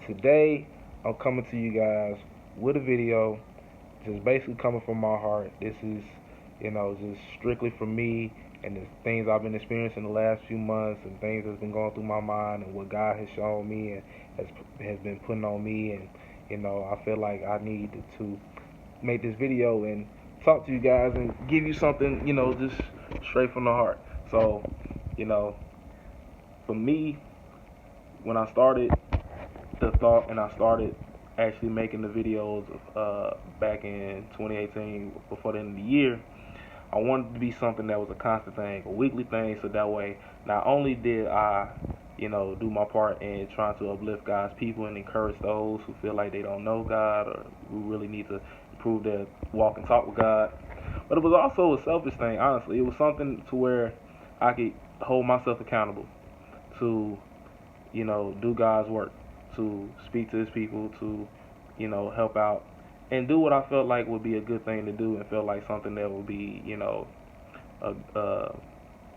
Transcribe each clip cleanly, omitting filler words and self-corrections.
Today, I'm coming to you guys with a video, just basically coming from my heart. This is, just strictly for me and the things I've been experiencing the last few months and things that's been going through my mind and what God has shown me and has been putting on me. And, I feel like I need to make this video and talk to you guys and give you something, just straight from the heart. So, you know, for me, when I started the thought and I started actually making the videos back in 2018 before the end of the year, I wanted to be something that was a constant thing, a weekly thing, so that way not only did I, do my part in trying to uplift God's people and encourage those who feel like they don't know God or who really need to improve their walk and talk with God, but it was also a selfish thing, honestly. It was something to where I could hold myself accountable to, do God's work, to speak to his people, to, help out and do what I felt like would be a good thing to do and felt like something that would be,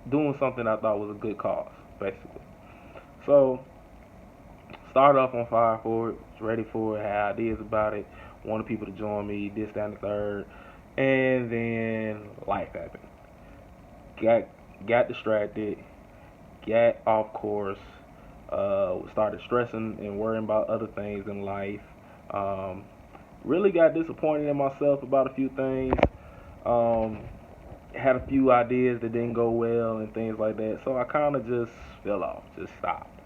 doing something I thought was a good cause, basically. So, started off on fire for it, was ready for it, had ideas about it, wanted people to join me, this, that, and the third, and then life happened. Got distracted, got off course, started stressing and worrying about other things in life. Um, really got disappointed in myself about a few things. Um, had a few ideas that didn't go well and things like that. So I kind of just fell off, just stopped.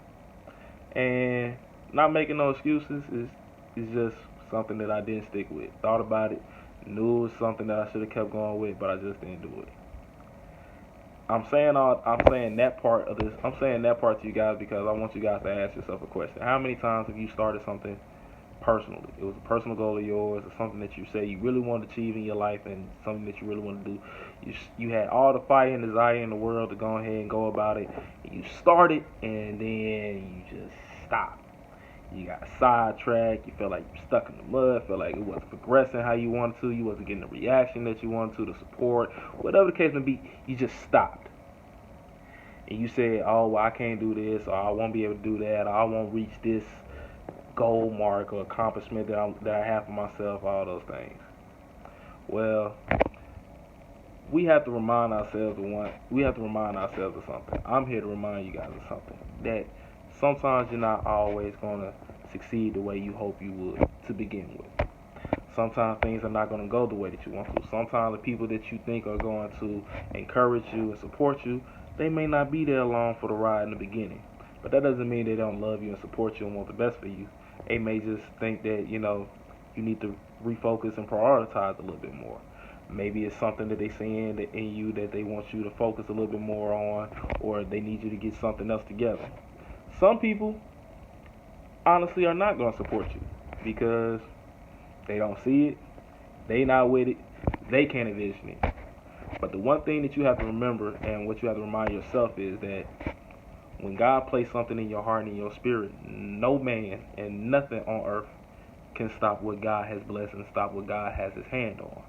And not making no excuses is just something that I didn't stick with. Thought about it, knew it was something that I should have kept going with, but I just didn't do it. I'm saying that part of this. I'm saying that part to you guys because I want you guys to ask yourself a question. How many times have you started something personally? It was a personal goal of yours, or something that you say you really want to achieve in your life, and something that you really want to do. You had all the fire and desire in the world to go ahead and go about it. You started, and then you just stopped. You got sidetracked. You felt like you were stuck in the mud. Felt like it wasn't progressing how you wanted to. You wasn't getting the reaction that you wanted to, the support, whatever the case may be. You just stopped, and you said, "Oh, well, I can't do this, or I won't be able to do that, or I won't reach this goal mark or accomplishment that I have for myself." All those things. Well, we have to remind ourselves of one. We have to remind ourselves of something. I'm here to remind you guys of something, that sometimes you're not always gonna succeed the way you hope you would to begin with. Sometimes things are not going to go the way that you want to. Sometimes the people that you think are going to encourage you and support you, they may not be there along for the ride in the beginning. But that doesn't mean they don't love you and support you and want the best for you. They may just think that, you need to refocus and prioritize a little bit more. Maybe it's something that they see in you that they want you to focus a little bit more on, or they need you to get something else together. Some people, honestly, are not going to support you because they don't see it, they not with it, they can't envision it. But the one thing that you have to remember and what you have to remind yourself is that when God placed something in your heart and in your spirit, no man and nothing on earth can stop what God has blessed and stop what God has his hand on.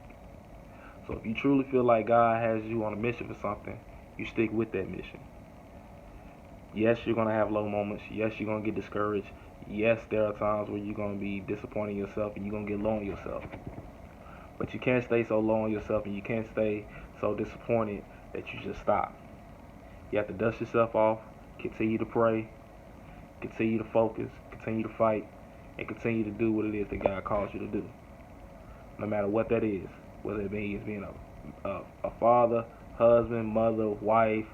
So if you truly feel like God has you on a mission for something, you stick with that mission. Yes, you're going to have low moments. Yes, you're going to get discouraged. Yes, there are times where you're going to be disappointing yourself and you're going to get low on yourself. But you can't stay so low on yourself and you can't stay so disappointed that you just stop. You have to dust yourself off, continue to pray, continue to focus, continue to fight, and continue to do what it is that God calls you to do. No matter what that is, whether it means being a father, husband, mother, wife,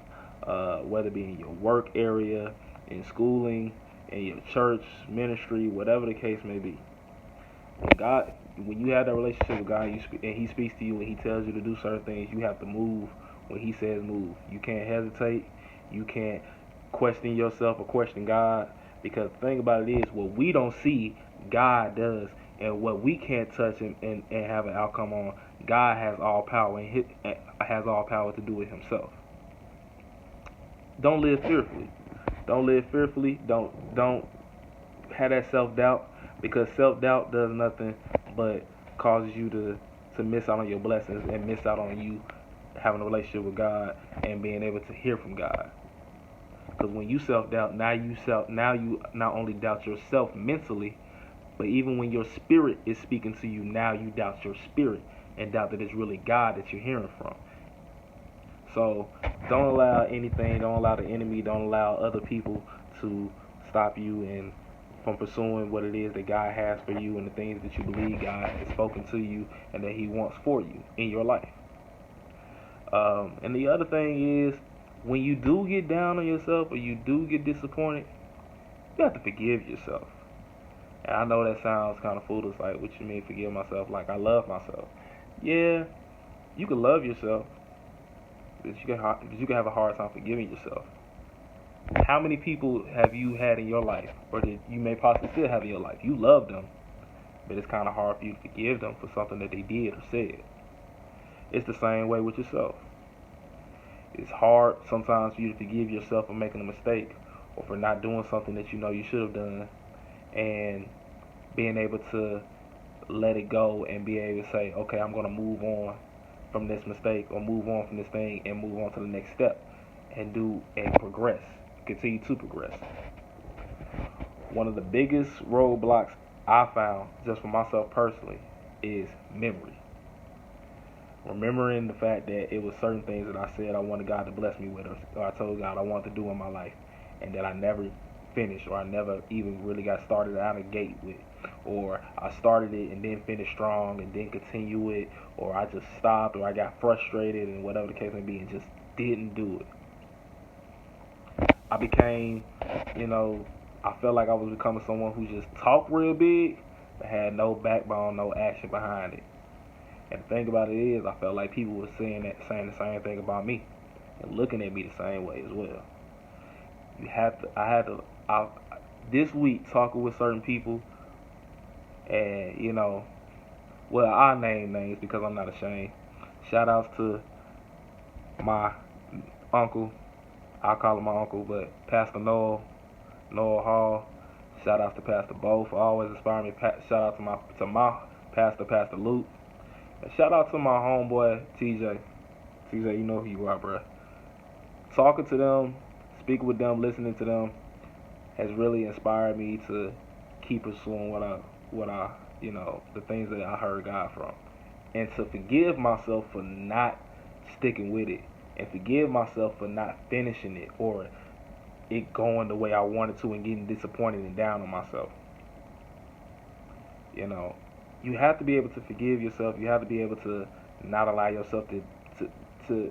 whether it be in your work area, in schooling, in your church, ministry, whatever the case may be. When you have that relationship with God and He speaks to you and He tells you to do certain things, you have to move when He says move. You can't hesitate. You can't question yourself or question God, because the thing about it is, what we don't see, God does, and what we can't touch and have an outcome on, God has all power and has all power to do it Himself. Don't live fearfully. Don't live fearfully. Don't have that self-doubt, because self-doubt does nothing but causes you to miss out on your blessings and miss out on you having a relationship with God and being able to hear from God. Because when you self-doubt, now you not only doubt yourself mentally, but even when your spirit is speaking to you, now you doubt your spirit and doubt that it's really God that you're hearing from. So don't allow anything, don't allow the enemy, don't allow other people to stop you and from pursuing what it is that God has for you and the things that you believe God has spoken to you and that He wants for you in your life. And the other thing is, when you do get down on yourself or you do get disappointed, you have to forgive yourself. And I know that sounds kind of foolish, like, what you mean forgive myself? Like, I love myself. Yeah, you can love yourself, but you can have a hard time forgiving yourself. How many people have you had in your life, or that you may possibly still have in your life? You love them, but it's kind of hard for you to forgive them for something that they did or said. It's the same way with yourself. It's hard sometimes for you to forgive yourself for making a mistake or for not doing something that you know you should have done, and being able to let it go and be able to say, okay, I'm going to move on from this mistake or move on from this thing and move on to the next step and progress, continue to progress. One of the biggest roadblocks I found, just for myself personally, is memory. Remembering the fact that it was certain things that I said I wanted God to bless me with, or I told God I wanted to do in my life, and that I never finished, or I never even really got started out of the gate with, or I started it and then finished strong and didn't continue it, or I just stopped, or I got frustrated and whatever the case may be and just didn't do it. I became, I felt like I was becoming someone who just talked real big but had no backbone, no action behind it. And the thing about it is, I felt like people were saying the same thing about me and looking at me the same way as well. This week talking with certain people, and I name names because I'm not ashamed. Shout outs to my uncle, I'll call him my uncle, but Pastor Noel Hall. Shout outs to Pastor Bo for always inspiring me. Shout out to my pastor, Pastor Luke. And shout out to my homeboy TJ. TJ, you know who you are, bro. Talking to them, speaking with them, listening to them has really inspired me to keep pursuing the things that I heard God from, and to forgive myself for not sticking with it, and forgive myself for not finishing it or it going the way I wanted to and getting disappointed and down on myself. You have to be able to forgive yourself. You have to be able to not allow yourself to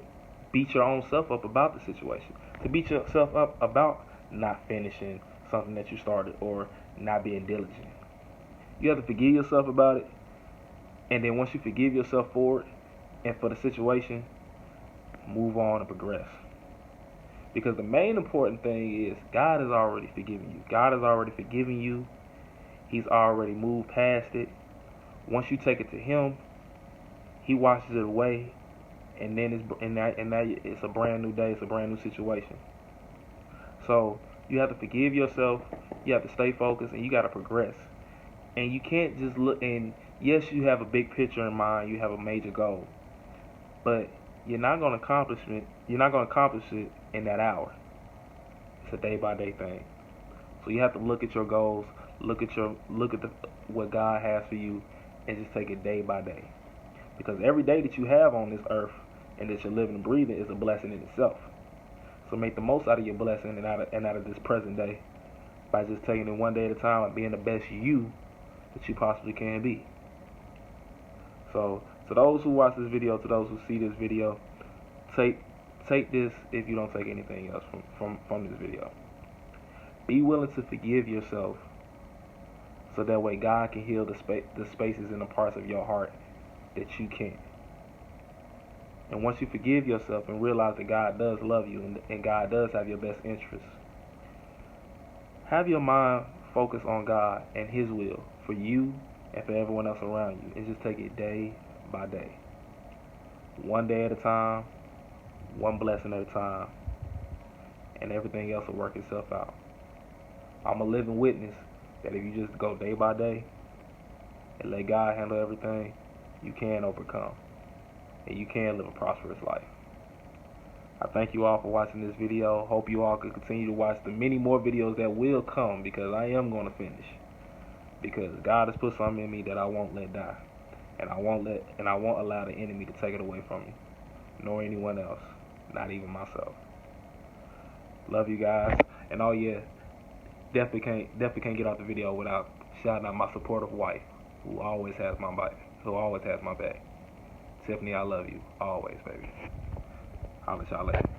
beat your own self up about the situation, to beat yourself up about not finishing something that you started or not being diligent. You have to forgive yourself about it, and then once you forgive yourself for it and for the situation, move on and progress. Because the main important thing is God has already forgiven you. God has already forgiven you. He's already moved past it. Once you take it to Him, He washes it away, and then it's a brand new day. It's a brand new situation. So you have to forgive yourself. You have to stay focused, and you got to progress. And you can't just look. And yes, you have a big picture in mind. You have a major goal, but you're not going to accomplish it. You're not going to accomplish it in that hour. It's a day by day thing. So you have to look at your goals. Look at what God has for you, and just take it day by day. Because every day that you have on this earth and that you're living and breathing is a blessing in itself. So make the most out of your blessing and out of this present day by just taking it one day at a time and being the best you that you possibly can be. So to those who watch this video, to those who see this video, take this if you don't take anything else from this video. Be willing to forgive yourself, so that way God can heal the spaces and the parts of your heart that you can't. And once you forgive yourself and realize that God does love you and God does have your best interests, have your mind focus on God and His will for you and for everyone else around you, and just take it day by day. One day at a time, one blessing at a time, and everything else will work itself out. I'm a living witness that if you just go day by day and let God handle everything, you can overcome and you can live a prosperous life. I thank you all for watching this video. Hope you all can continue to watch the many more videos that will come, because I am going to finish. Because God has put something in me that I won't let die. And I won't allow the enemy to take it away from me. Nor anyone else. Not even myself. Love you guys. And oh yeah, definitely can't get off the video without shouting out my supportive wife, who always has my back. Tiffany, I love you. Always, baby. I'll let y'all later.